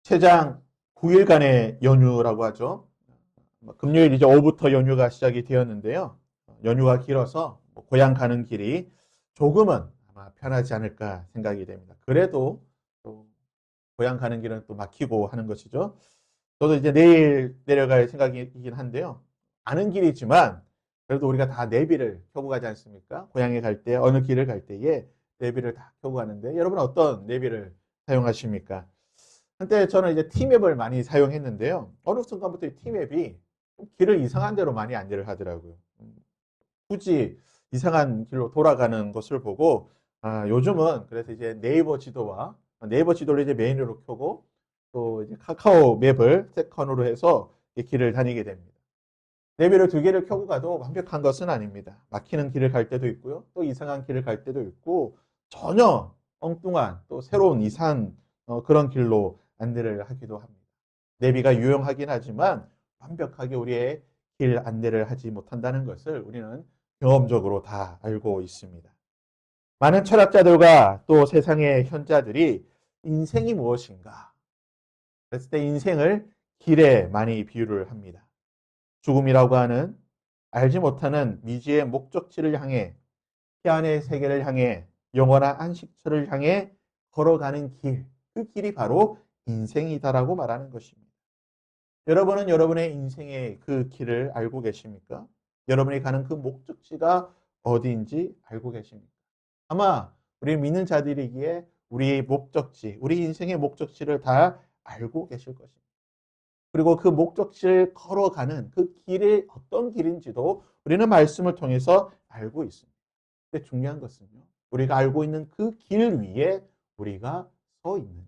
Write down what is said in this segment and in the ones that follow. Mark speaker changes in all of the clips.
Speaker 1: 최장 9일간의 연휴라고 하죠. 금요일 이제 오후부터 연휴가 시작이 되었는데요. 연휴가 길어서 고향 가는 길이 조금은 아마 편하지 않을까 생각이 됩니다. 그래도 또 고향 가는 길은 또 막히고 하는 것이죠. 저도 이제 내일 내려갈 생각이긴 한데요. 아는 길이지만 그래도 우리가 다 내비를 켜고 가지 않습니까? 고향에 갈 때, 어느 길을 갈 때에 내비를 다 켜고 가는데 여러분은 어떤 내비를 사용하십니까? 한때 저는 이제 티맵을 많이 사용했는데요. 어느 순간부터 이 티맵이 길을 이상한 데로 많이 안내를 하더라고요. 굳이 이상한 길로 돌아가는 것을 보고 요즘은 그래서 이제 네이버 지도와 네이버 지도를 이제 메인으로 켜고 또 이제 카카오 맵을 세컨으로 해서 길을 다니게 됩니다. 내비를 두 개를 켜고 가도 완벽한 것은 아닙니다. 막히는 길을 갈 때도 있고요. 또 이상한 길을 갈 때도 있고 전혀 엉뚱한 또 새로운 이상한 그런 길로 안내를 하기도 합니다. 내비가 유용하긴 하지만 완벽하게 우리의 길 안내를 하지 못한다는 것을 우리는 경험적으로 다 알고 있습니다. 많은 철학자들과 또 세상의 현자들이 인생이 무엇인가? 그랬을 때 인생을 길에 많이 비유를 합니다. 죽음이라고 하는 알지 못하는 미지의 목적지를 향해 희한의 세계를 향해 영원한 안식처를 향해 걸어가는 길, 그 길이 바로 인생이다라고 말하는 것입니다. 여러분은 여러분의 인생의 그 길을 알고 계십니까? 여러분이 가는 그 목적지가 어디인지 알고 계십니까? 아마 우리 믿는 자들이기에 우리의 목적지, 우리 인생의 목적지를 다 알고 계실 것입니다. 그리고 그 목적지를 걸어가는 그 길이 어떤 길인지도 우리는 말씀을 통해서 알고 있습니다. 근데 중요한 것은요. 우리가 알고 있는 그 길 위에 우리가 서 있느냐.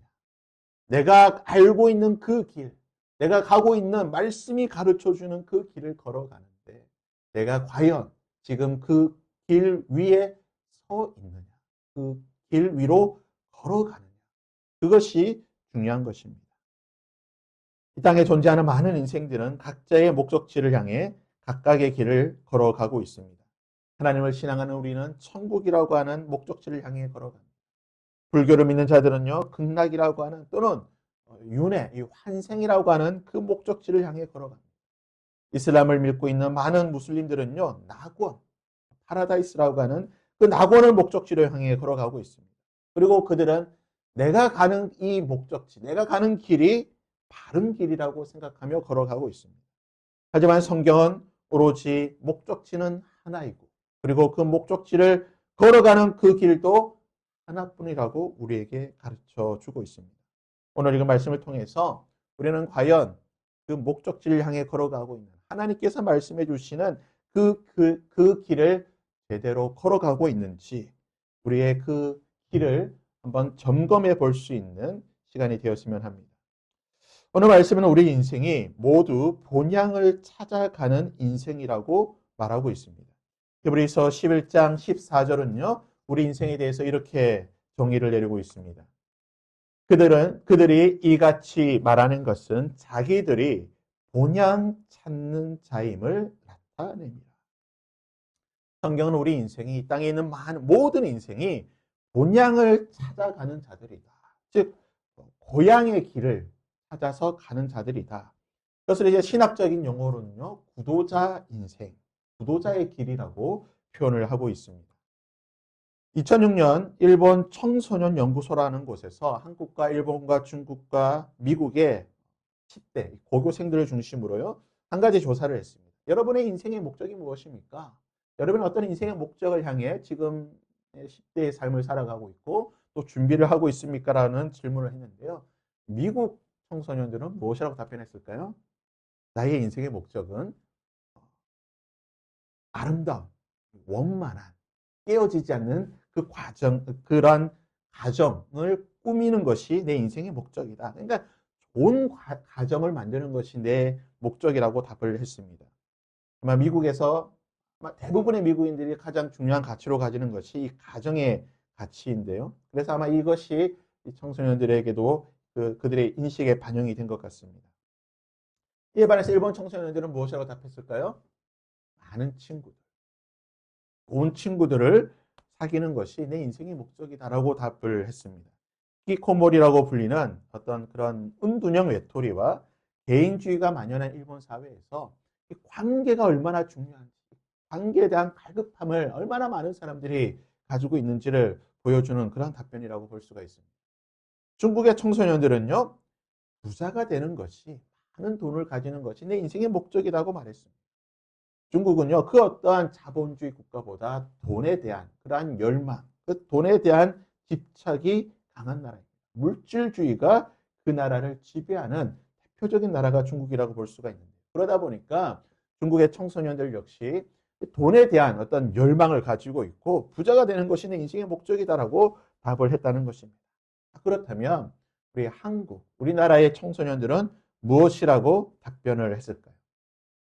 Speaker 1: 내가 알고 있는 그 길, 내가 가고 있는 말씀이 가르쳐 주는 그 길을 걸어가는데 내가 과연 지금 그 길 위에 서 있느냐. 그 길 위로 걸어가느냐. 그것이 중요한 것입니다. 이 땅에 존재하는 많은 인생들은 각자의 목적지를 향해 각각의 길을 걸어가고 있습니다. 하나님을 신앙하는 우리는 천국이라고 하는 목적지를 향해 걸어갑니다. 불교를 믿는 자들은요, 극락이라고 하는 또는 윤회, 이 환생이라고 하는 그 목적지를 향해 걸어갑니다. 이슬람을 믿고 있는 많은 무슬림들은요, 낙원, 파라다이스라고 하는 그 낙원을 목적지로 향해 걸어가고 있습니다. 그리고 그들은 내가 가는 이 목적지, 내가 가는 길이 바른 길이라고 생각하며 걸어가고 있습니다. 하지만 성경은 오로지 목적지는 하나이고, 그리고 그 목적지를 걸어가는 그 길도 하나뿐이라고 우리에게 가르쳐 주고 있습니다. 오늘 이 말씀을 통해서 우리는 과연 그 목적지를 향해 걸어가고 있는 하나님께서 말씀해 주시는 그 길을 제대로 걸어가고 있는지 우리의 그 길을 한번 점검해 볼 수 있는 시간이 되었으면 합니다. 오늘 말씀은 우리 인생이 모두 본향을 찾아가는 인생이라고 말하고 있습니다. 히브리서 11장 14절은요. 우리 인생에 대해서 이렇게 정의를 내리고 있습니다. 그들이 이같이 말하는 것은 자기들이 본향 찾는 자임을 나타냅니다. 성경은 우리 인생이 이 땅에 있는 모든 인생이 본향을 찾아가는 자들이다. 즉 고향의 길을 찾아서 가는 자들이다. 그것을 이제 신학적인 용어로는요, 구도자 인생, 구도자의 길이라고 표현을 하고 있습니다. 2006년 일본 청소년 연구소라는 곳에서 한국과 일본과 중국과 미국의 10대 고교생들을 중심으로요, 한 가지 조사를 했습니다. 여러분의 인생의 목적이 무엇입니까? 여러분은 어떤 인생의 목적을 향해 지금 10대의 삶을 살아가고 있고 또 준비를 하고 있습니까? 라는 질문을 했는데요. 미국 청소년들은 무엇이라고 답변했을까요? 나의 인생의 목적은 아름다운, 원만한, 깨어지지 않는 그 과정, 그런 가정을 꾸미는 것이 내 인생의 목적이다. 그러니까 좋은 가정을 만드는 것이 내 목적이라고 답을 했습니다. 아마 미국에서 대부분의 미국인들이 가장 중요한 가치로 가지는 것이 이 가정의 가치인데요. 그래서 아마 이것이 청소년들에게도 그들의 인식에 반영이 된 것 같습니다. 이에 반해서 일본 청소년들은 무엇이라고 답했을까요? 많은 친구들, 좋은 친구들을 사귀는 것이 내 인생의 목적이다라고 답을 했습니다. 히키코모리라고 불리는 어떤 그런 은둔형 외톨이와 개인주의가 만연한 일본 사회에서 이 관계가 얼마나 중요한지, 관계에 대한 갈급함을 얼마나 많은 사람들이 가지고 있는지를 보여주는 그런 답변이라고 볼 수가 있습니다. 중국의 청소년들은요, 부자가 되는 것이, 많은 돈을 가지는 것이 내 인생의 목적이라고 말했습니다. 중국은요, 그 어떠한 자본주의 국가보다 돈에 대한 그러한 열망, 그 돈에 대한 집착이 강한 나라입니다. 물질주의가 그 나라를 지배하는 대표적인 나라가 중국이라고 볼 수가 있는데, 그러다 보니까 중국의 청소년들 역시 돈에 대한 어떤 열망을 가지고 있고 부자가 되는 것이 내 인생의 목적이다라고 답을 했다는 것입니다. 그렇다면 우리 한국, 우리나라의 청소년들은 무엇이라고 답변을 했을까요?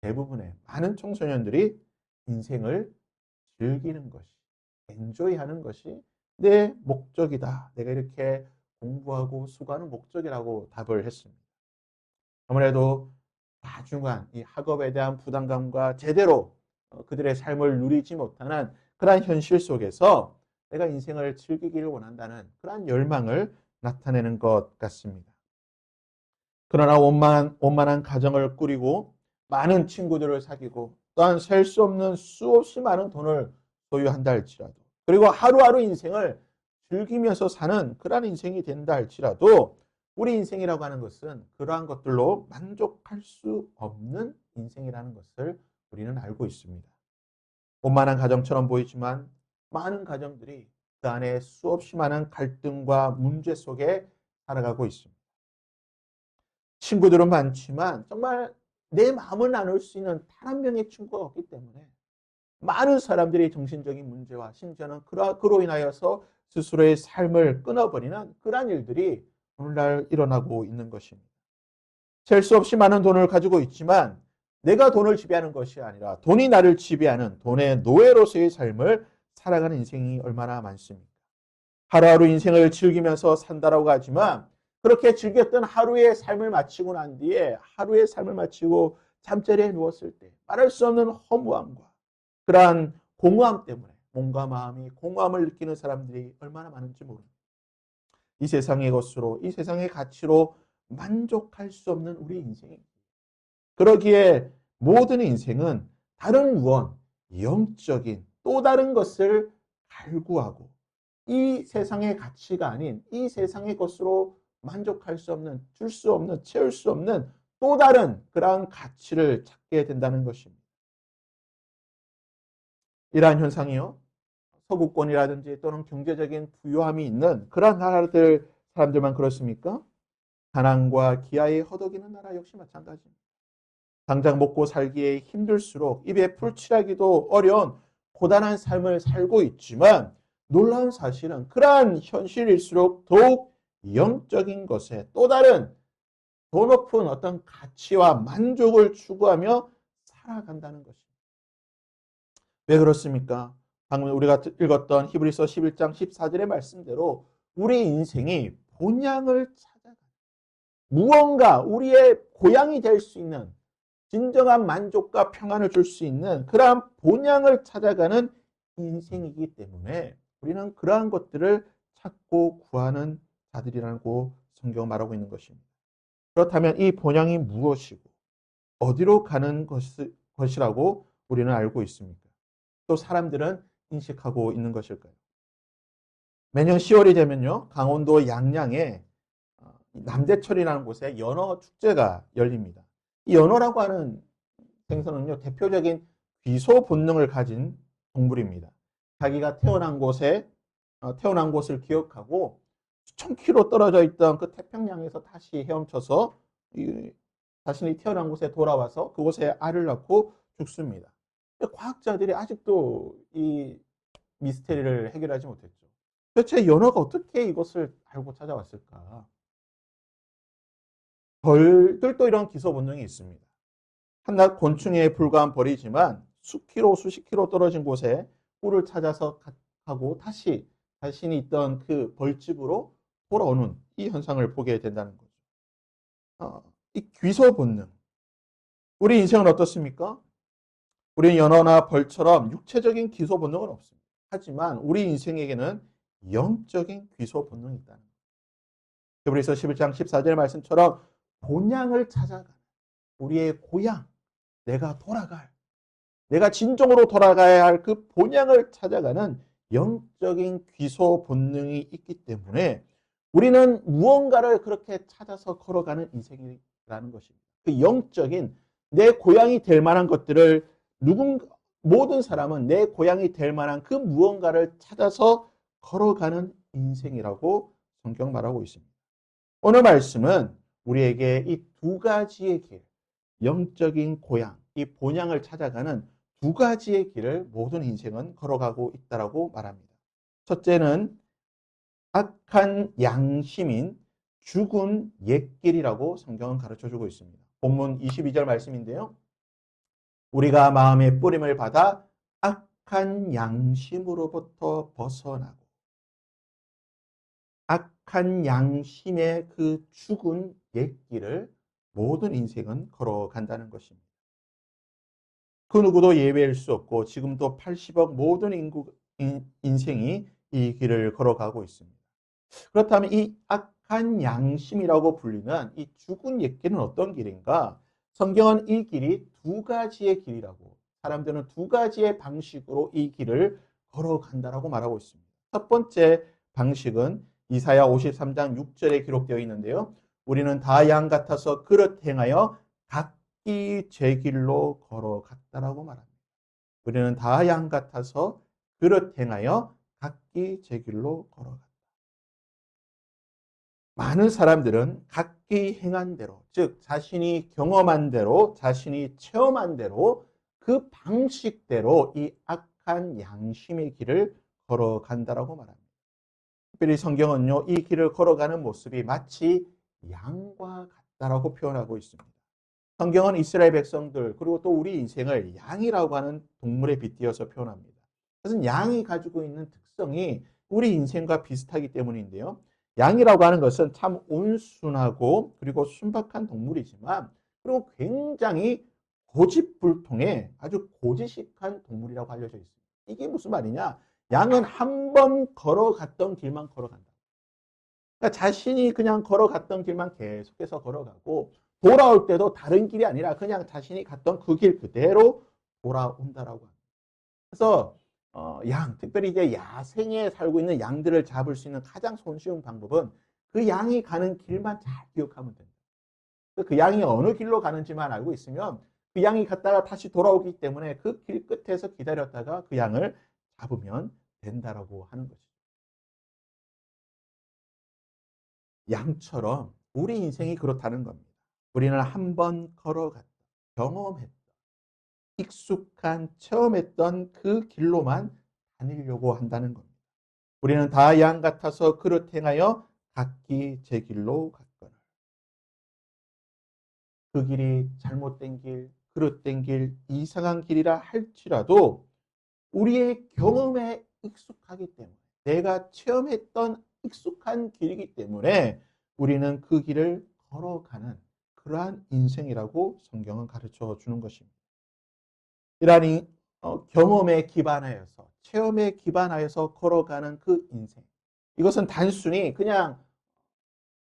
Speaker 1: 대부분의 많은 청소년들이 인생을 즐기는 것이, 엔조이하는 것이 내 목적이다. 내가 이렇게 공부하고 수고하는 목적이라고 답을 했습니다. 아무래도 나중한 이 학업에 대한 부담감과 제대로 그들의 삶을 누리지 못하는 그러한 현실 속에서 내가 인생을 즐기기를 원한다는 그러한 열망을 나타내는 것 같습니다. 그러나 원만한 가정을 꾸리고 많은 친구들을 사귀고 또한 셀 수 없는 수없이 많은 돈을 소유한다 할지라도 그리고 하루하루 인생을 즐기면서 사는 그러한 인생이 된다 할지라도 우리 인생이라고 하는 것은 그러한 것들로 만족할 수 없는 인생이라는 것을 우리는 알고 있습니다. 원만한 가정처럼 보이지만 많은 가정들이 그 안에 수없이 많은 갈등과 문제 속에 살아가고 있습니다. 친구들은 많지만 정말 내 마음을 나눌 수 있는 단 한 명의 친구가 없기 때문에 많은 사람들이 정신적인 문제와 심지어는 그로 인하여서 스스로의 삶을 끊어버리는 그러한 일들이 오늘날 일어나고 있는 것입니다. 셀 수 없이 많은 돈을 가지고 있지만 내가 돈을 지배하는 것이 아니라 돈이 나를 지배하는 돈의 노예로서의 삶을 살아가는 인생이 얼마나 많습니까? 하루하루 인생을 즐기면서 산다라고 하지만 그렇게 즐겼던 하루의 삶을 마치고 난 뒤에 하루의 삶을 마치고 잠자리에 누웠을 때 말할 수 없는 허무함과 그러한 공허함 때문에 몸과 마음이 공허함을 느끼는 사람들이 얼마나 많은지 모릅니다. 이 세상의 것으로 이 세상의 가치로 만족할 수 없는 우리 인생. 그러기에 모든 인생은 다른 무언, 영적인 또 다른 것을 갈구하고 이 세상의 가치가 아닌 이 세상의 것으로 만족할 수 없는, 줄 수 없는, 채울 수 없는 또 다른 그러한 가치를 찾게 된다는 것입니다. 이러한 현상이요. 서구권이라든지 또는 경제적인 부유함이 있는 그러한 나라들 사람들만 그렇습니까? 가난과 기아에 허덕이는 나라 역시 마찬가지입니다. 당장 먹고 살기에 힘들수록 입에 풀칠하기도 어려운 고단한 삶을 살고 있지만 놀라운 사실은 그러한 현실일수록 더욱 영적인 것에 또 다른 더 높은 어떤 가치와 만족을 추구하며 살아간다는 것입니다. 왜 그렇습니까? 방금 우리가 읽었던 히브리서 11장 14절의 말씀대로 우리 인생이 본향을 찾아가는 무언가 우리의 고향이 될 수 있는 진정한 만족과 평안을 줄 수 있는 그러한 본향을 찾아가는 인생이기 때문에 우리는 그러한 것들을 찾고 구하는 자들이라고 성경은 말하고 있는 것입니다. 그렇다면 이 본향이 무엇이고 어디로 가는 것이라고 우리는 알고 있습니까? 또 사람들은 인식하고 있는 것일까요? 매년 10월이 되면요, 강원도 양양에 남대철이라는 곳에 연어 축제가 열립니다. 이 연어라고 하는 생선은요, 대표적인 귀소 본능을 가진 동물입니다. 자기가 태어난 곳을 기억하고 수천 킬로 떨어져 있던 그 태평양에서 다시 헤엄쳐서 자신이 태어난 곳에 돌아와서 그곳에 알을 낳고 죽습니다. 과학자들이 아직도 이 미스테리를 해결하지 못했죠. 도대체 연어가 어떻게 이것을 알고 찾아왔을까? 벌들도 이런 기소 본능이 있습니다. 한낱 곤충에 불과한 벌이지만 수십 킬로 떨어진 곳에 꿀을 찾아서 가고 다시 자신이 있던 그 벌집으로 돌아오는 이 현상을 보게 된다는 거죠. 이 귀소 본능. 우리 인생은 어떻습니까? 우리는 연어나 벌처럼 육체적인 귀소 본능은 없습니다. 하지만 우리 인생에게는 영적인 귀소 본능이 있다는 거예요. 히브리서 11장 14절 말씀처럼 본향을 찾아가는 우리의 고향, 내가 돌아갈, 내가 진정으로 돌아가야 할 그 본향을 찾아가는 영적인 귀소 본능이 있기 때문에 우리는 무언가를 그렇게 찾아서 걸어가는 인생이라는 것입니다. 그 영적인 내 고향이 될 만한 것들을 모든 사람은 내 고향이 될 만한 그 무언가를 찾아서 걸어가는 인생이라고 성경 말하고 있습니다. 오늘 말씀은 우리에게 이 두 가지의 길, 영적인 고향, 이 본향을 찾아가는 두 가지의 길을 모든 인생은 걸어가고 있다라고 말합니다. 첫째는 악한 양심인 죽은 옛길이라고 성경은 가르쳐주고 있습니다. 본문 22절 말씀인데요. 우리가 마음의 뿌림을 받아 악한 양심으로부터 벗어나고 악한 양심의 그 죽은 옛길을 모든 인생은 걸어간다는 것입니다. 그 누구도 예외일 수 없고 지금도 80억 모든 인생이 이 길을 걸어가고 있습니다. 그렇다면 이 악한 양심이라고 불리는 이 죽은 옛길은 어떤 길인가? 성경은 이 길이 두 가지의 길이라고, 사람들은 두 가지의 방식으로 이 길을 걸어간다라고 말하고 있습니다. 첫 번째 방식은 이사야 53장 6절에 기록되어 있는데요. 우리는 다 양 같아서 그릇 행하여 각기 제 길로 걸어갔다라고 말합니다. 우리는 다 양 같아서 그릇 행하여 각기 제 길로 걸어갔다. 많은 사람들은 각기 행한 대로, 즉 자신이 경험한 대로, 자신이 체험한 대로 그 방식대로 이 악한 양심의 길을 걸어간다라고 말합니다. 특별히 성경은요, 이 길을 걸어가는 모습이 마치 양과 같다라고 표현하고 있습니다. 성경은 이스라엘 백성들 그리고 또 우리 인생을 양이라고 하는 동물에 빗대어서 표현합니다. 그것은 양이 가지고 있는 특성이 우리 인생과 비슷하기 때문인데요. 양이라고 하는 것은 참 온순하고 그리고 순박한 동물이지만 그리고 굉장히 고집불통의 아주 고지식한 동물이라고 알려져 있습니다. 이게 무슨 말이냐? 양은 한 번 걸어갔던 길만 걸어간다. 그러니까 자신이 그냥 걸어갔던 길만 계속해서 걸어가고 돌아올 때도 다른 길이 아니라 그냥 자신이 갔던 그 길 그대로 돌아온다라고 합니다. 그래서 특별히 이제 야생에 살고 있는 양들을 잡을 수 있는 가장 손쉬운 방법은 그 양이 가는 길만 잘 기억하면 됩니다. 그 양이 어느 길로 가는지만 알고 있으면 그 양이 갔다가 다시 돌아오기 때문에 그 길 끝에서 기다렸다가 그 양을 잡으면 된다라고 하는 것이죠. 양처럼 우리 인생이 그렇다는 겁니다. 우리는 한 번 걸어갔다, 경험했다, 익숙한, 체험했던 그 길로만 다니려고 한다는 겁니다. 우리는 다 양 같아서 그릇 행하여 각기 제 길로 갔거늘. 그 길이 잘못된 길, 그릇된 길, 이상한 길이라 할지라도 우리의 경험에 익숙하기 때문에, 내가 체험했던 익숙한 길이기 때문에 우리는 그 길을 걸어가는 그러한 인생이라고 성경은 가르쳐 주는 것입니다. 이러한 경험에 기반하여서, 체험에 기반하여서 걸어가는 그 인생. 이것은 단순히 그냥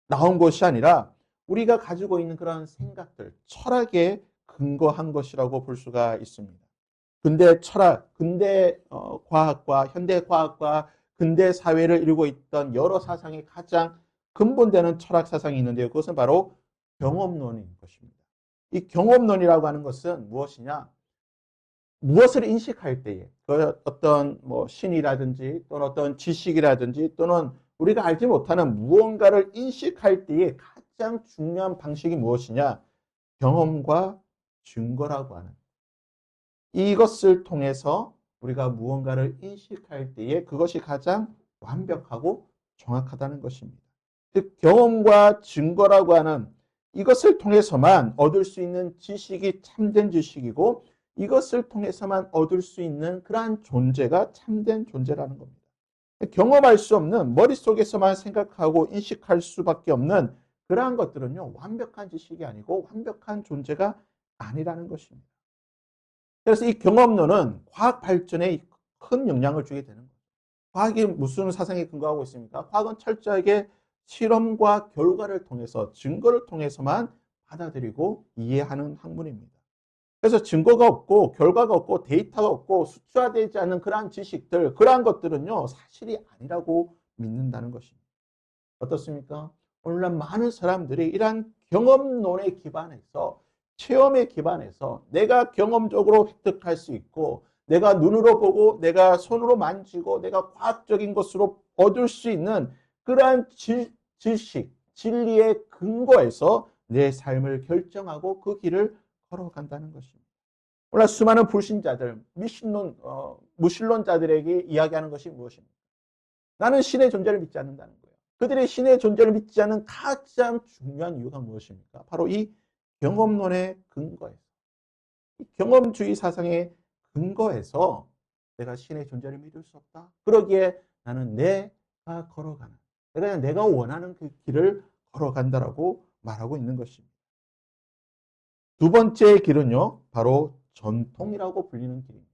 Speaker 1: 나온 것이 아니라 우리가 가지고 있는 그런 생각들, 철학에 근거한 것이라고 볼 수가 있습니다. 근대 철학, 근대 과학과 현대 과학과 근대 사회를 이루고 있던 여러 사상의 가장 근본되는 철학 사상이 있는데요. 그것은 바로 경험론인 것입니다. 이 경험론이라고 하는 것은 무엇이냐? 무엇을 인식할 때에 어떤 신이라든지 또는 어떤 지식이라든지 또는 우리가 알지 못하는 무언가를 인식할 때에 가장 중요한 방식이 무엇이냐? 경험과 증거라고 하는 이것을 통해서 우리가 무언가를 인식할 때에 그것이 가장 완벽하고 정확하다는 것입니다. 즉 경험과 증거라고 하는 이것을 통해서만 얻을 수 있는 지식이 참된 지식이고 이것을 통해서만 얻을 수 있는 그러한 존재가 참된 존재라는 겁니다. 경험할 수 없는 머릿속에서만 생각하고 인식할 수밖에 없는 그러한 것들은요, 완벽한 지식이 아니고 완벽한 존재가 아니라는 것입니다. 그래서 이 경험론은 과학 발전에 큰 영향을 주게 되는 거예요. 과학이 무슨 사상에 근거하고 있습니까? 과학은 철저하게 실험과 결과를 통해서 증거를 통해서만 받아들이고 이해하는 학문입니다. 그래서 증거가 없고 결과가 없고 데이터가 없고 수치화되지 않는 그러한 지식들, 그러한 것들은요 사실이 아니라고 믿는다는 것입니다. 어떻습니까? 오늘날 많은 사람들이 이러한 경험론에 기반해서 체험에 기반해서 내가 경험적으로 획득할 수 있고 내가 눈으로 보고 내가 손으로 만지고 내가 과학적인 것으로 얻을 수 있는 그러한 지식, 진리의 근거에서 내 삶을 결정하고 그 길을 걸어간다는 것입니다. 오늘 수많은 불신자들, 무신론자들에게 이야기하는 것이 무엇입니까? 나는 신의 존재를 믿지 않는다는 거예요. 그들의 신의 존재를 믿지 않는 가장 중요한 이유가 무엇입니까? 바로 이 경험론의 근거에서, 이 경험주의 사상의 근거에서 내가 신의 존재를 믿을 수 없다. 그러기에 나는 내가 걸어가는, 내가 원하는 그 길을 걸어간다라고 말하고 있는 것입니다. 두 번째 길은요, 바로 전통이라고 불리는 길입니다.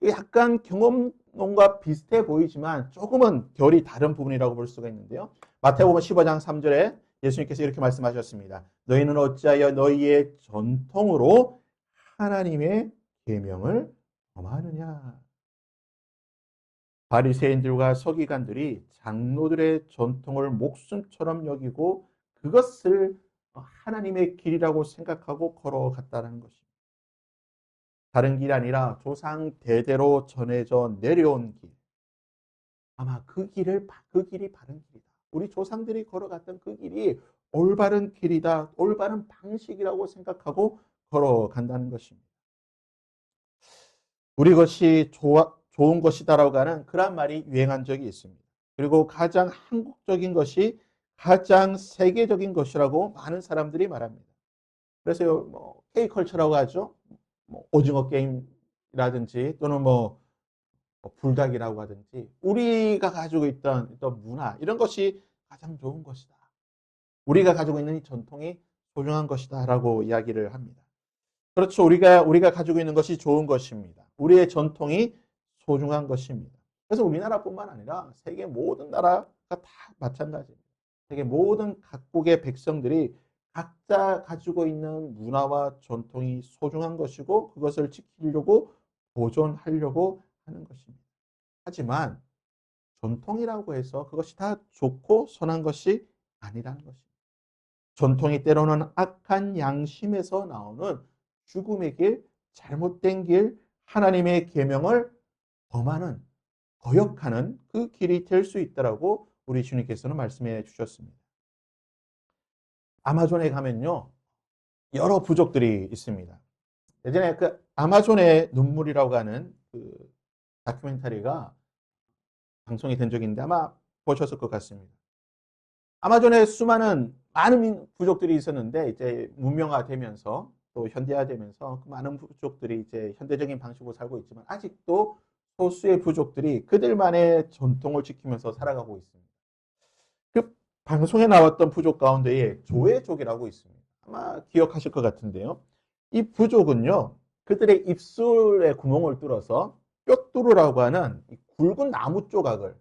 Speaker 1: 약간 경험론과 비슷해 보이지만 조금은 결이 다른 부분이라고 볼 수가 있는데요. 마태복음 15장 3절에 예수님께서 이렇게 말씀하셨습니다. 너희는 어찌하여 너희의 전통으로 하나님의 계명을 범하느냐. 바리새인들과 서기관들이 장로들의 전통을 목숨처럼 여기고 그것을 하나님의 길이라고 생각하고 걸어갔다는 것입니다. 다른 길이 아니라 조상 대대로 전해져 내려온 길. 아마 그 길이 바른 길이다. 우리 조상들이 걸어갔던 그 길이 올바른 길이다. 올바른 방식이라고 생각하고 걸어간다는 것입니다. 우리 것이 좋은 것이다라고 하는 그런 말이 유행한 적이 있습니다. 그리고 가장 한국적인 것이 가장 세계적인 것이라고 많은 사람들이 말합니다. 그래서 뭐 K컬처라고 하죠. 뭐 오징어 게임이라든지 또는 뭐 불닭이라고 하든지 우리가 가지고 있던 문화 이런 것이 가장 좋은 것이다. 우리가 가지고 있는 이 전통이 소중한 것이다라고 이야기를 합니다. 그렇죠. 우리가 가지고 있는 것이 좋은 것입니다. 우리의 전통이 소중한 것입니다. 그래서 우리나라뿐만 아니라 세계 모든 나라가 다 마찬가지입니다. 세계 모든 각국의 백성들이 각자 가지고 있는 문화와 전통이 소중한 것이고 그것을 지키려고 보존하려고 하는 것입니다. 하지만 전통이라고 해서 그것이 다 좋고 선한 것이 아니라는 것입니다. 전통이 때로는 악한 양심에서 나오는 죽음의 길, 잘못된 길, 하나님의 계명을 범하는, 거역하는 그 길이 될 수 있다라고 우리 주님께서는 말씀해 주셨습니다. 아마존에 가면요, 여러 부족들이 있습니다. 예전에 그 아마존의 눈물이라고 하는 그 다큐멘터리가 방송이 된 적이 있는데 아마 보셨을 것 같습니다. 아마존에 많은 부족들이 있었는데 이제 문명화되면서 또 현대화되면서 그 많은 부족들이 이제 현대적인 방식으로 살고 있지만 아직도 소수의 부족들이 그들만의 전통을 지키면서 살아가고 있습니다. 그 방송에 나왔던 부족 가운데에 조회족이라고 있습니다. 아마 기억하실 것 같은데요. 이 부족은요, 그들의 입술에 구멍을 뚫어서 뼈뚜루라고 하는 굵은 나무 조각을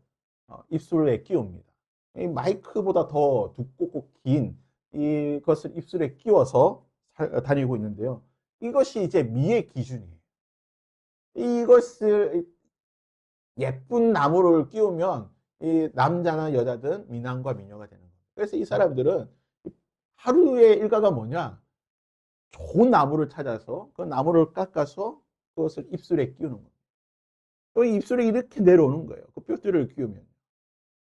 Speaker 1: 입술에 끼웁니다. 이 마이크보다 더 두껍고 긴 이것을 입술에 끼워서 다니고 있는데요. 이것이 이제 미의 기준이에요. 이것을 예쁜 나무를 끼우면 이 남자나 여자든 미남과 미녀가 되는 거예요. 그래서 이 사람들은 하루의 일과가 뭐냐? 좋은 나무를 찾아서 그 나무를 깎아서 그것을 입술에 끼우는 거예요. 또 입술에 이렇게 내려오는 거예요. 그 뼈대를 끼우면.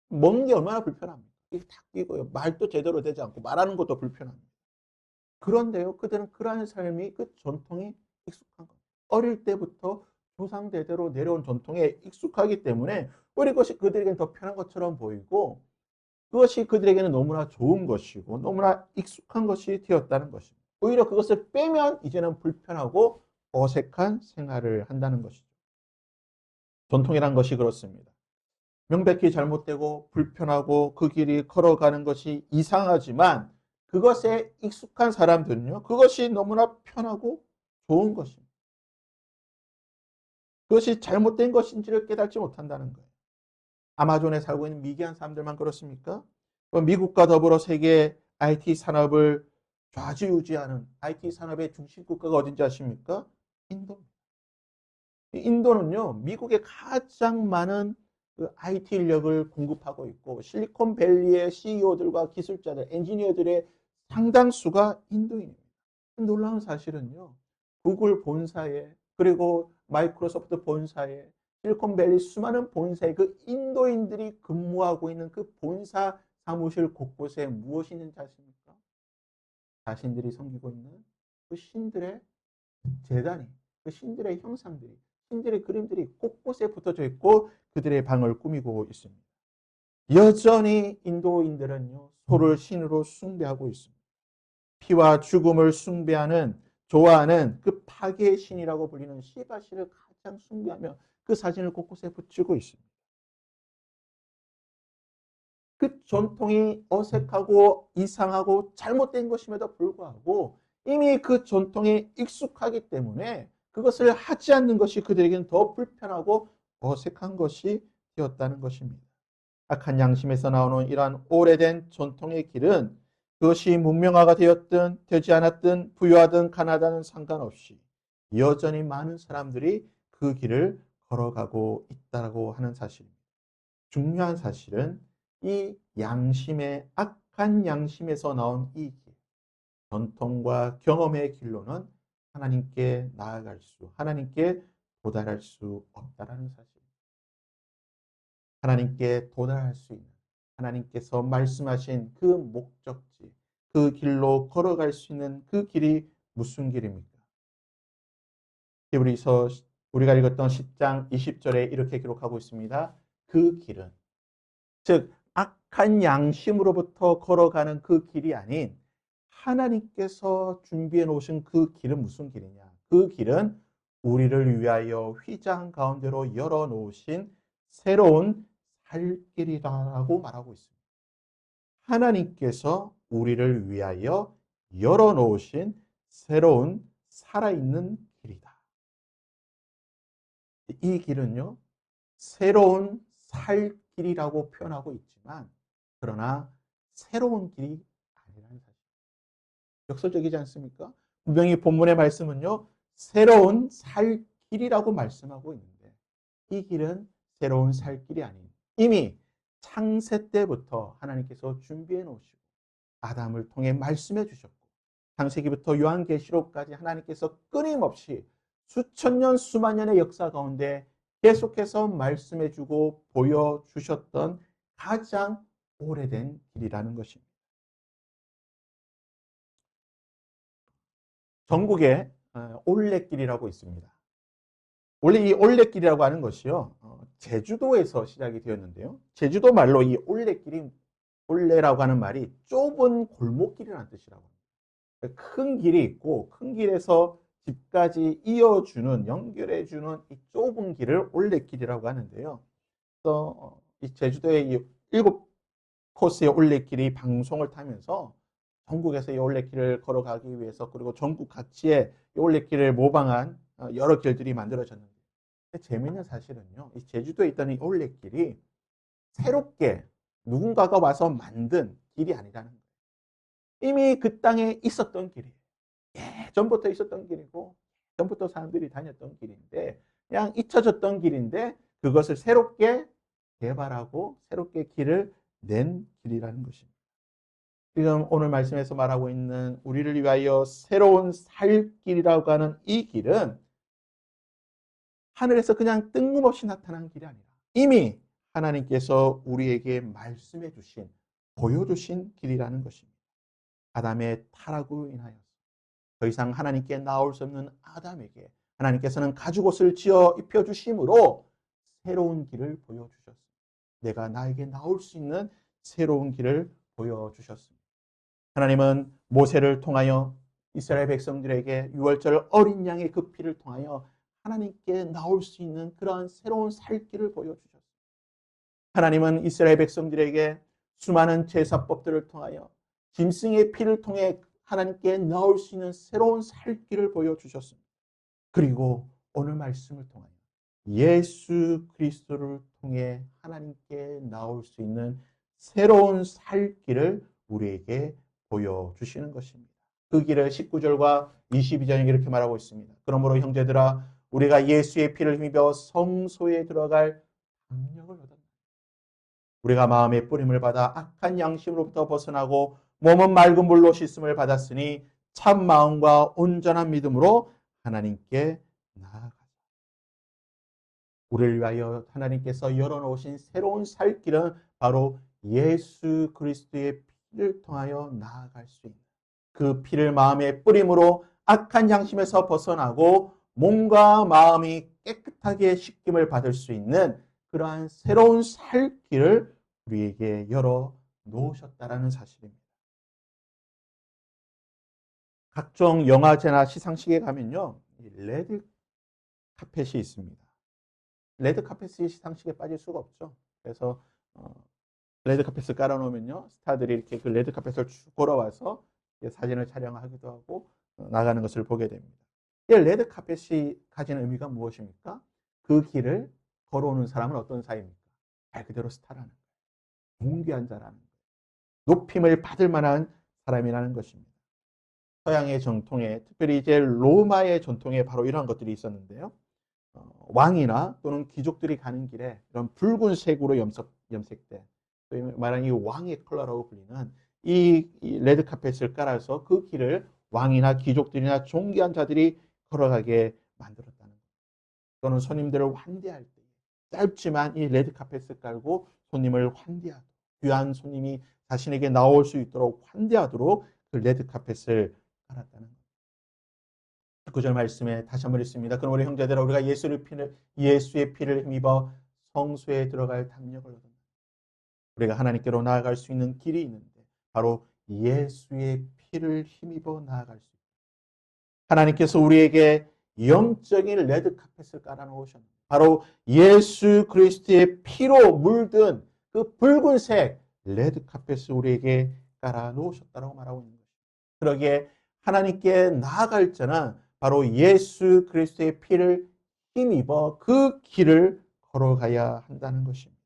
Speaker 1: 먹는 게 얼마나 불편합니까? 이게 다 끼고요. 말도 제대로 되지 않고 말하는 것도 불편합니다. 그런데요, 그들은 그러한 삶이 그 전통이 익숙한 거예요. 어릴 때부터 조상대대로 내려온 전통에 익숙하기 때문에 우리 것이 그들에게는 더 편한 것처럼 보이고 그것이 그들에게는 너무나 좋은 것이고 너무나 익숙한 것이 되었다는 것입니다. 오히려 그것을 빼면 이제는 불편하고 어색한 생활을 한다는 것이죠. 전통이란 것이 그렇습니다. 명백히 잘못되고 불편하고 그 길이 걸어가는 것이 이상하지만 그것에 익숙한 사람들은요, 그것이 너무나 편하고 좋은 것입니다. 그것이 잘못된 것인지를 깨닫지 못한다는 거예요. 아마존에 살고 있는 미개한 사람들만 그렇습니까? 또 미국과 더불어 세계 IT 산업을 좌지우지하는 IT 산업의 중심 국가가 어딘지 아십니까? 인도입니다. 인도는요, 미국에 가장 많은 그 IT 인력을 공급하고 있고 실리콘밸리의 CEO들과 기술자들, 엔지니어들의 상당수가 인도인입니다. 놀라운 사실은요, 구글 본사에 그리고 마이크로소프트 본사에 실리콘밸리 수많은 본사에 그 인도인들이 근무하고 있는 그 본사 사무실 곳곳에 무엇이 있는지 아십니까? 자신들이 섬기고 있는 그 신들의 재단이, 그 신들의 형상들이, 신들의 그림들이 곳곳에 붙어져 있고 그들의 방을 꾸미고 있습니다. 여전히 인도인들은요, 소를 신으로 숭배하고 있습니다. 피와 죽음을 숭배하는, 좋아하는 그 파괴의 신이라고 불리는 시바시를 가장 숭배하며 그 사진을 곳곳에 붙이고 있습니다. 그 전통이 어색하고 이상하고 잘못된 것임에도 불구하고 이미 그 전통에 익숙하기 때문에 그것을 하지 않는 것이 그들에게는 더 불편하고 어색한 것이 되었다는 것입니다. 악한 양심에서 나오는 이러한 오래된 전통의 길은 그것이 문명화가 되었든 되지 않았든 부유하든 가난하든 상관없이 여전히 많은 사람들이 그 길을 걸어가고 있다고 하는 사실입니다. 중요한 사실은 이 양심의 악한 양심에서 나온 이 길, 전통과 경험의 길로는 하나님께 나아갈 수, 하나님께 도달할 수 없다라는 사실입니다. 하나님께 도달할 수 있는 하나님께서 말씀하신 그 목적지, 그 길로 걸어갈 수 있는 그 길이 무슨 길입니까? 히브리서 우리가 읽었던 10장 20절에 이렇게 기록하고 있습니다. 그 길은 즉 악한 양심으로부터 걸어가는 그 길이 아닌 하나님께서 준비해 놓으신 그 길은 무슨 길이냐? 그 길은 우리를 위하여 휘장 가운데로 열어 놓으신 새로운 살 길이라고 말하고 있습니다. 하나님께서 우리를 위하여 열어 놓으신 새로운 살아있는 길이다. 이 길은요, 새로운 살 길이라고 표현하고 있지만, 그러나 새로운 길이 아니라는 사실. 역설적이지 않습니까? 분명히 본문의 말씀은요, 새로운 살 길이라고 말씀하고 있는데, 이 길은 새로운 살 길이 아닌, 이미 창세 때부터 하나님께서 준비해 놓으시고, 아담을 통해 말씀해 주셨고, 창세기부터 요한계시록까지 하나님께서 끊임없이 수천 년, 수만 년의 역사 가운데 계속해서 말씀해 주고 보여주셨던 가장 오래된 길이라는 것입니다. 전국에 올레길이라고 있습니다. 원래 이 올레길이라고 하는 것이요, 제주도에서 시작이 되었는데요. 제주도 말로 이 올레길이, 올레라고 하는 말이 좁은 골목길이라는 뜻이라고 합니다. 큰 길이 있고 큰 길에서 집까지 이어주는, 연결해주는 이 좁은 길을 올레길이라고 하는데요. 그래서 이 제주도의 이 7코스의 올레길이 방송을 타면서 전국에서 이 올레길을 걸어가기 위해서 그리고 전국 각지에 이 올레길을 모방한 여러 길들이 만들어졌는데, 재미있는 사실은요, 이 제주도에 있던 이 올레길이 새롭게 누군가가 와서 만든 길이 아니라는 거예요. 이미 그 땅에 있었던 길이에요. 예전부터 있었던 길이고 전부터 사람들이 다녔던 길인데 그냥 잊혀졌던 길인데 그것을 새롭게 개발하고 새롭게 길을 낸 길이라는 것입니다. 지금 오늘 말씀에서 말하고 있는 우리를 위하여 새로운 살 길이라고 하는 이 길은 하늘에서 그냥 뜬금없이 나타난 길이 아니라 이미 하나님께서 우리에게 말씀해 주신, 보여주신 길이라는 것입니다. 아담의 타락으로 인하여 더 이상 하나님께 나올 수 없는 아담에게 하나님께서는 가죽옷을 지어 입혀주심으로 새로운 길을 보여주셨습니다. 내가 나에게 나올 수 있는 새로운 길을 보여주셨습니다. 하나님은 모세를 통하여 이스라엘 백성들에게 유월절 어린 양의 그 피를 통하여 하나님께 나올 수 있는 그러한 새로운 살 길을 보여주셨습니다. 하나님은 이스라엘 백성들에게 수많은 제사법들을 통하여 짐승의 피를 통해 하나님께 나올 수 있는 새로운 살 길을 보여주셨습니다. 그리고 오늘 말씀을 통하여 예수 그리스도를 통해 하나님께 나올 수 있는 새로운 살 길을 우리에게 보여주시는 것입니다. 그 길을 19절과 22절에 이렇게 말하고 있습니다. 그러므로 형제들아 우리가 예수의 피를 힘입어 성소에 들어갈 능력을 얻었다. 우리가 마음의 뿌림을 받아 악한 양심으로부터 벗어나고 몸은 맑은 물로 씻음을 받았으니 참 마음과 온전한 믿음으로 하나님께 나아가자. 우리를 위하여 하나님께서 열어놓으신 새로운 살 길은 바로 예수 그리스도의 피를 통하여 나아갈 수 있는 그 피를 마음의 뿌림으로 악한 양심에서 벗어나고 몸과 마음이 깨끗하게 씻김을 받을 수 있는 그러한 새로운 살 길을 우리에게 열어 놓으셨다라는 사실입니다. 각종 영화제나 시상식에 가면요, 레드 카펫이 있습니다. 레드 카펫이 시상식에 빠질 수가 없죠. 그래서 레드 카펫을 깔아놓으면요, 스타들이 이렇게 그 레드 카펫을 쭉 걸어와서 사진을 촬영하기도 하고 나가는 것을 보게 됩니다. 이 레드 카펫이 가지는 의미가 무엇입니까? 그 길을 걸어오는 사람은 어떤 사이입니까? 말 그대로 스타라는 거예요. 존귀한 자라는 거예요. 높임을 받을 만한 사람이라는 것입니다. 서양의 전통에, 특별히 이제 로마의 전통에 바로 이러한 것들이 있었는데요. 왕이나 또는 귀족들이 가는 길에 이런 붉은색으로 염색된, 소위 말하는 이 왕의 컬러라고 불리는 이 레드 카펫을 깔아서 그 길을 왕이나 귀족들이나 존귀한 자들이 걸어가게 만들었다는 거예요. 또는 손님들을 환대할 때 짧지만 이 레드 카펫을 깔고 손님을 환대하도록, 귀한 손님이 자신에게 나올 수 있도록 환대하도록 그 레드 카펫을 깔았다는 거예요. 9절 말씀에 다시 한번 읽습니다. 그럼 우리 형제들아 우리가 예수의 피를 힘입어 성소에 들어갈 담력을 얻었다. 우리가 하나님께로 나아갈 수 있는 길이 있는데 바로 예수의 피를 힘입어 나아갈 수 있다. 하나님께서 우리에게 영적인 레드 카펫을 깔아 놓으셨는데 바로 예수 그리스도의 피로 물든 그 붉은색 레드 카펫을 우리에게 깔아 놓으셨다고 말하고 있는 것입니다. 그러기에 하나님께 나아갈 자는 바로 예수 그리스도의 피를 힘입어 그 길을 걸어가야 한다는 것입니다.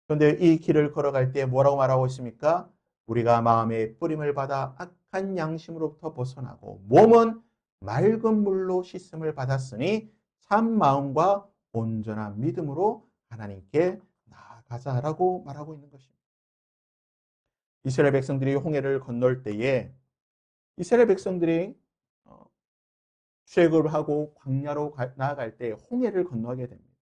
Speaker 1: 그런데 이 길을 걸어갈 때 뭐라고 말하고 있습니까? 우리가 마음의 뿌림을 받아 악한 양심으로부터 벗어나고 몸은 맑은 물로 씻음을 받았으니 참 마음과 온전한 믿음으로 하나님께 나아가자라고 말하고 있는 것입니다. 이스라엘 백성들이 홍해를 건널 때에 이스라엘 백성들이 출애굽을 하고 광야로 나아갈 때 홍해를 건너게 됩니다.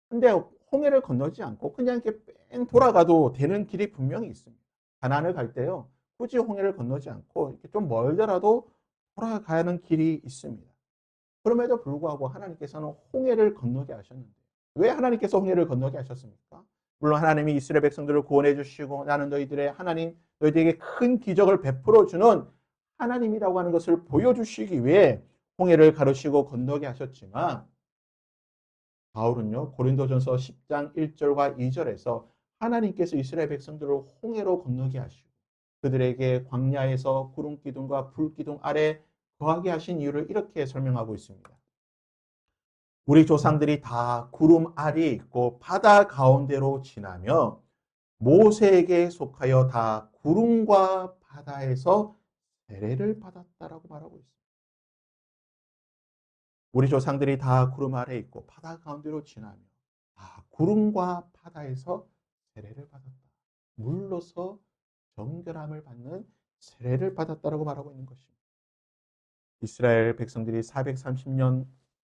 Speaker 1: 근데 홍해를 건너지 않고 그냥 이렇게 뺑 돌아가도 되는 길이 분명히 있습니다. 가나안을 갈 때요, 굳이 홍해를 건너지 않고 이렇게 좀 멀더라도 돌아가는 길이 있습니다. 그럼에도 불구하고 하나님께서는 홍해를 건너게 하셨는데 왜 하나님께서 홍해를 건너게 하셨습니까? 물론 하나님이 이스라엘 백성들을 구원해 주시고 나는 너희들의 하나님, 너희들에게 큰 기적을 베풀어 주는 하나님이라고 하는 것을 보여주시기 위해 홍해를 가르시고 건너게 하셨지만 바울은요, 고린도전서 10장 1절과 2절에서 하나님께서 이스라엘 백성들을 홍해로 건너게 하시고 그들에게 광야에서 구름 기둥과 불 기둥 아래 거하게 하신 이유를 이렇게 설명하고 있습니다. 우리 조상들이 다 구름 아래에 있고 바다 가운데로 지나며 모세에게 속하여 다 구름과 바다에서 세례를 받았다라고 말하고 있습니다. 우리 조상들이 다 구름 아래에 있고 바다 가운데로 지나며 다 구름과 바다에서 세례를 받았다. 물로서 정결함을 받는 세례를 받았다라고 말하고 있는 것입니다. 이스라엘 백성들이 430년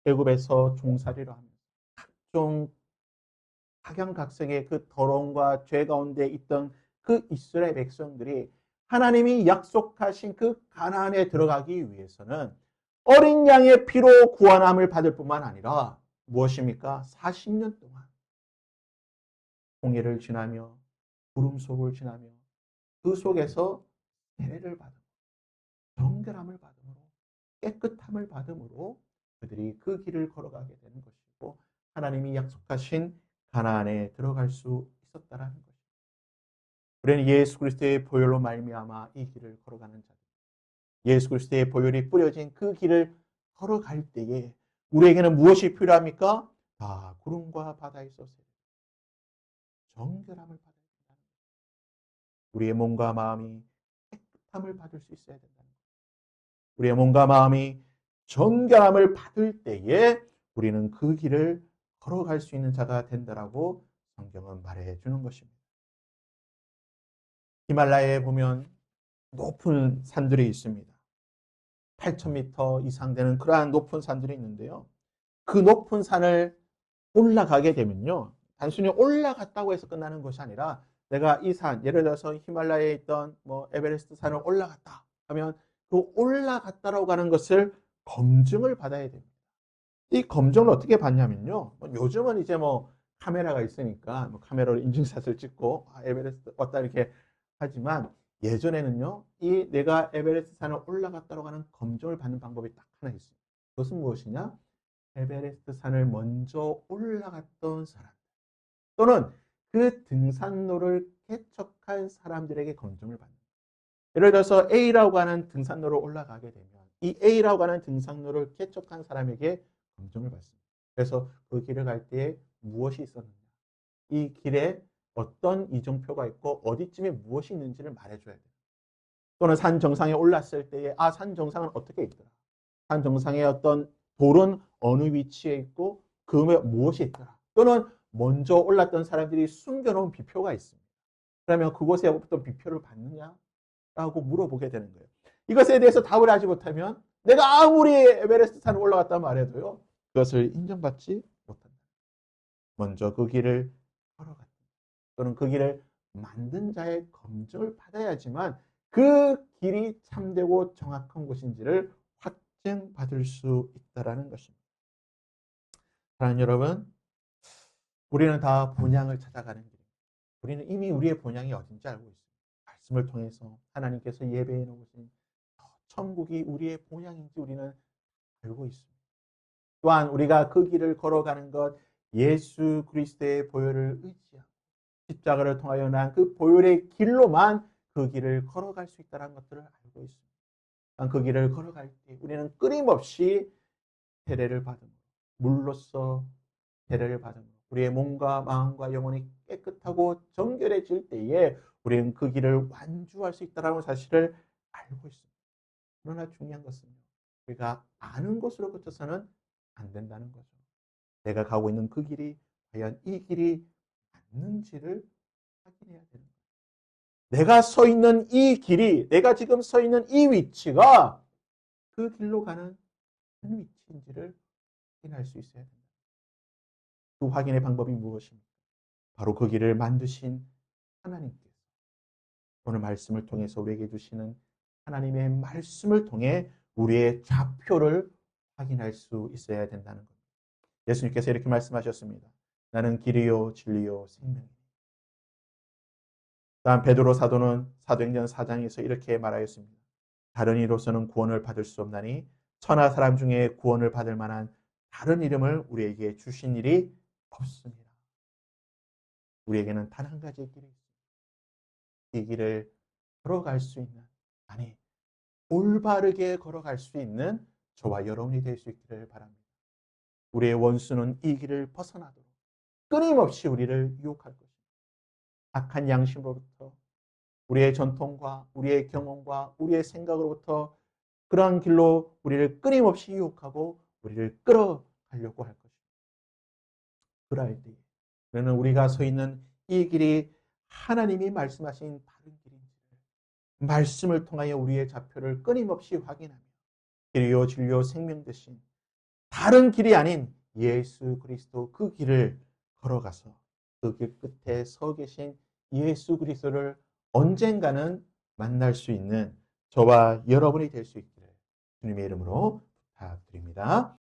Speaker 1: 애굽에서 종살이를 하면서 각종 각양각색의 그 더러움과 죄 가운데 있던 그 이스라엘 백성들이 하나님이 약속하신 그 가나안에 들어가기 위해서는 어린 양의 피로 구원함을 받을 뿐만 아니라 무엇입니까? 40년 동안 홍해를 지나며 구름 속을 지나며 그 속에서 세례를 받음으로 정결함을 받음으로 깨끗함을 받음으로 그들이 그 길을 걸어가게 되는 것이고 하나님이 약속하신 가나안에 들어갈 수 있었다라는 것입니다. 우리는 예수 그리스도의 보혈로 말미암아 이 길을 걸어가는 자들. 예수 그리스도의 보혈이 뿌려진 그 길을 걸어갈 때에 우리에게는 무엇이 필요합니까? 다 구름과 바다에 있어서 정결함을 받아야 된다. 우리의 몸과 마음이 깨끗함을 받을 수 있어야 된다는 거예요. 우리의 몸과 마음이 정결함을 받을 때에 우리는 그 길을 걸어갈 수 있는 자가 된다라고 성경은 말해 주는 것입니다. 히말라야에 보면 높은 산들이 있습니다. 8,000m 이상 되는 그러한 높은 산들이 있는데요. 그 높은 산을 올라가게 되면요. 단순히 올라갔다고 해서 끝나는 것이 아니라 내가 이 산, 예를 들어서 히말라야에 있던 에베레스트 산을 올라갔다 하면 그 올라갔다라고 하는 것을 검증을 받아야 됩니다. 이 검증을 어떻게 받냐면요. 요즘은 이제 카메라가 있으니까 카메라로 인증샷을 찍고 에베레스트 왔다 이렇게 하지만 예전에는요. 이 내가 에베레스트 산을 올라갔다고 하는 검증을 받는 방법이 딱 하나 있습니다. 그것은 무엇이냐? 에베레스트 산을 먼저 올라갔던 사람 또는 그 등산로를 개척한 사람들에게 검증을 받는 거예요. 예를 들어서 A라고 하는 등산로를 올라가게 되면 이 A라고 하는 등산로를 개척한 사람에게 검증을 받습니다. 그래서 그 길을 갈 때에 무엇이 있었느냐, 이 길에 어떤 이정표가 있고 어디쯤에 무엇이 있는지를 말해줘야 돼요. 또는 산 정상에 올랐을 때에 산 정상은 어떻게 있더라, 산 정상에 어떤 돌은 어느 위치에 있고 그 위에 무엇이 있더라, 또는 먼저 올랐던 사람들이 숨겨놓은 비표가 있습니다. 그러면 그곳에 어떤 비표를 받느냐라고 물어보게 되는 거예요. 이것에 대해서 답을 하지 못하면 내가 아무리 에베레스트 산을 올라갔다 말해도요, 그것을 인정받지 못한다. 먼저 그 길을 걸어갔다. 또는 그 길을 만든 자의 검증을 받아야지만 그 길이 참되고 정확한 곳인지를 확증받을 수 있다는 것입니다. 사랑하는 여러분, 우리는 다 본향을 찾아가는 길입니다. 우리는 이미 우리의 본향이 어딘지 알고 있습니다. 말씀을 통해서 하나님께서 예배해 놓으신 천국이 우리의 본향인지 우리는 알고 있습니다. 또한 우리가 그 길을 걸어가는 것, 예수 그리스도의 보혈을 의지하고 십자가를 통하여 난 그 보혈의 길로만 그 길을 걸어갈 수 있다는 것들을 알고 있습니다. 그 길을 걸어갈 때 우리는 끊임없이 세례를 받음으로, 물로써 세례를 받음으로 우리의 몸과 마음과 영혼이 깨끗하고 정결해질 때에 우리는 그 길을 완주할 수 있다는 사실을 알고 있습니다. 그러나 중요한 것은 우리가 아는 것으로 그쳐서는 안 된다는 거죠. 내가 가고 있는 그 길이 과연 이 길이 맞는지를 확인해야 되는 거예요. 내가 서 있는 이 길이, 내가 지금 서 있는 이 위치가 그 길로 가는 위치인지를 확인할 수 있어야 된다. 그 확인의 방법이 무엇입니까? 바로 그 길을 만드신 하나님께서 오늘 말씀을 통해서 우리에게 주시는 하나님의 말씀을 통해 우리의 좌표를 확인할 수 있어야 된다는 겁니다. 예수님께서 이렇게 말씀하셨습니다. 나는 길이요 진리요 생명이니. 다음 베드로 사도는 사도행전 4장에서 이렇게 말하였습니다. 다른 이로서는 구원을 받을 수 없나니 천하 사람 중에 구원을 받을 만한 다른 이름을 우리에게 주신 일이 없습니다. 우리에게는 단 한 가지의 길이 있습니다. 이 길을 걸어갈 수 있는, 아니 올바르게 걸어갈 수 있는 저와 여러분이 될 수 있기를 바랍니다. 우리의 원수는 이 길을 벗어나도록 끊임없이 우리를 유혹할 것입니다. 악한 양심으로부터, 우리의 전통과 우리의 경험과 우리의 생각으로부터 그러한 길로 우리를 끊임없이 유혹하고 우리를 끌어가려고 할 것입니다. 그럴 때 그러는 우리가 서 있는 이 길이 하나님이 말씀하신 바른 길인지를 말씀을 통하여 우리의 좌표를 끊임없이 확인하며 길이요 진리요 생명 되신 다른 길이 아닌 예수 그리스도 그 길을 걸어가서 그 길 끝에 서 계신 예수 그리스도를 언젠가는 만날 수 있는 저와 여러분이 될 수 있기를 주님의 이름으로 부탁드립니다.